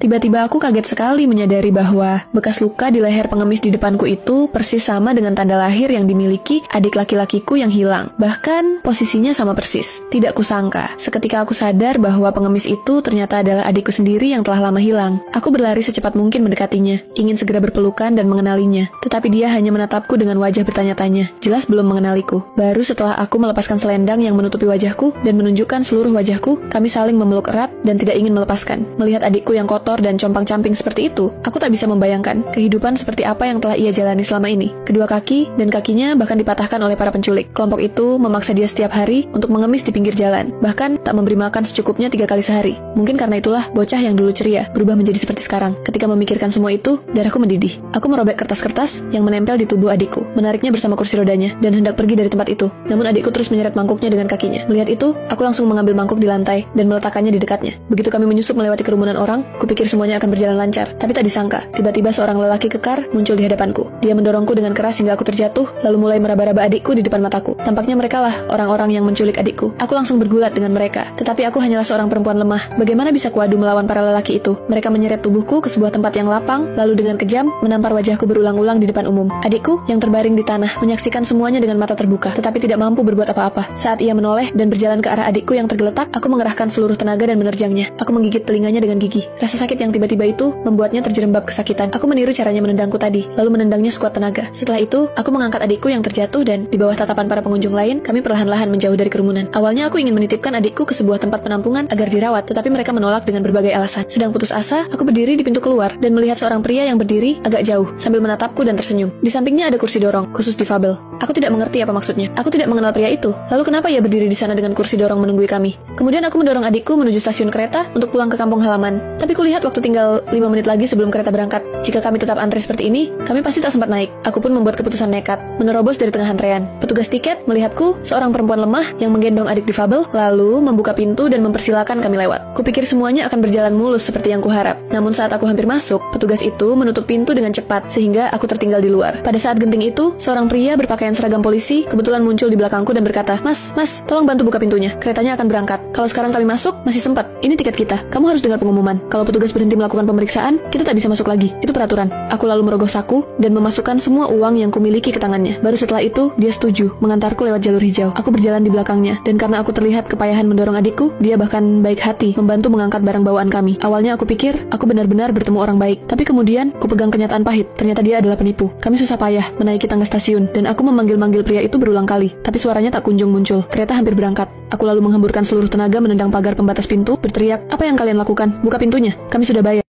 Tiba-tiba aku kaget sekali menyadari bahwa bekas luka di leher pengemis di depanku itu persis sama dengan tanda lahir yang dimiliki adik laki-lakiku yang hilang. Bahkan posisinya sama persis. Tidak kusangka, seketika aku sadar bahwa pengemis itu ternyata adalah adikku sendiri yang telah lama hilang. Aku berlari secepat mungkin mendekatinya, ingin segera berpelukan dan mengenalinya. Tetapi dia hanya menatapku dengan wajah bertanya-tanya, jelas belum mengenaliku. Baru setelah aku melepaskan selendang yang menutupi wajahku dan menunjukkan seluruh wajahku, kami saling memeluk erat dan tidak ingin melepaskan. Melihat adikku yang kotor dan compang-camping seperti itu, aku tak bisa membayangkan kehidupan seperti apa yang telah ia jalani selama ini. Kedua kaki dan kakinya bahkan dipatahkan oleh para penculik. Kelompok itu memaksa dia setiap hari untuk mengemis di pinggir jalan, bahkan tak memberi makan secukupnya 3 kali sehari. Mungkin karena itulah bocah yang dulu ceria berubah menjadi seperti sekarang. Ketika memikirkan semua itu, darahku mendidih. Aku merobek kertas-kertas yang menempel di tubuh adikku, menariknya bersama kursi rodanya, dan hendak pergi dari tempat itu. Namun adikku terus menyeret mangkuknya dengan kakinya. Melihat itu, aku langsung mengambil mangkuk di lantai dan meletakkannya di dekatnya. Begitu kami menyusup melewati kerumunan orang, kupikir semuanya akan berjalan lancar. Tapi tak disangka, tiba-tiba seorang lelaki kekar muncul di hadapanku. Dia mendorongku dengan keras hingga aku terjatuh, lalu mulai meraba-raba adikku di depan mataku. Tampaknya merekalah orang-orang yang menculik adikku. Aku langsung bergulat dengan mereka, tetapi aku hanyalah seorang perempuan lemah. Bagaimana bisa kuadu melawan para lelaki itu? Mereka menyeret tubuhku ke sebuah tempat yang lapang, lalu dengan kejam menampar wajahku berulang-ulang di depan umum. Adikku yang terbaring di tanah menyaksikan semuanya dengan mata terbuka, tetapi tidak mampu berbuat apa-apa. Saat ia menoleh dan berjalan ke arah adikku yang tergeletak, aku mengerahkan seluruh tenaga dan menerjangnya. Aku menggigit telinganya dengan gigi. Rasa sakit yang tiba-tiba itu membuatnya terjerembab kesakitan. Aku meniru caranya menendangku tadi, lalu menendangnya sekuat tenaga. Setelah itu, aku mengangkat adikku yang terjatuh dan di bawah tatapan para pengunjung lain, kami perlahan-lahan menjauh dari kerumunan. Awalnya aku ingin menitipkan adikku ke sebuah tempat penampungan agar dirawat, tetapi mereka menolak dengan berbagai alasan. Sedang putus asa, aku berdiri di pintu keluar dan melihat seorang pria yang berdiri agak jauh sambil menatapku dan tersenyum. Di sampingnya ada kursi dorong khusus difabel. Aku tidak mengerti apa maksudnya. Aku tidak mengenal pria itu. Lalu kenapa ia berdiri di sana dengan kursi dorong menunggui kami? Kemudian aku mendorong adikku menuju stasiun kereta untuk pulang ke kampung halaman. Tapi kulihat waktu tinggal 5 menit lagi sebelum kereta berangkat. Jika kami tetap antri seperti ini, kami pasti tak sempat naik. Aku pun membuat keputusan nekat, menerobos dari tengah antrean. Petugas tiket melihatku, seorang perempuan lemah yang menggendong adik difabel, lalu membuka pintu dan mempersilakan kami lewat. Kupikir semuanya akan berjalan mulus seperti yang kuharap. Namun saat aku hampir masuk, petugas itu menutup pintu dengan cepat sehingga aku tertinggal di luar. Pada saat genting itu, seorang pria berpakaian seragam polisi kebetulan muncul di belakangku dan berkata, Mas, tolong bantu buka pintunya. Keretanya akan berangkat. Kalau sekarang kami masuk, masih sempat. Ini tiket kita. Kamu harus dengar pengumuman. Kalau petugas berhenti melakukan pemeriksaan, kita tak bisa masuk lagi. Itu peraturan. Aku lalu merogoh saku dan memasukkan semua uang yang kumiliki ke tangannya. Baru setelah itu, dia setuju mengantarku lewat jalur hijau. Aku berjalan di belakangnya, dan karena aku terlihat kepayahan mendorong adikku, dia bahkan baik hati membantu mengangkat barang bawaan kami. Awalnya aku pikir aku benar-benar bertemu orang baik, tapi kemudian kupegang kenyataan pahit. Ternyata dia adalah penipu. Kami susah payah menaiki tangga stasiun, dan aku memanggil-manggil pria itu berulang kali, tapi suaranya tak kunjung muncul. Kereta hampir berangkat. Aku lalu menghamburkan seluruh tenaga menendang pagar pembatas pintu, berteriak, "Apa yang kalian lakukan? Buka pintunya. Kami sudah bayar."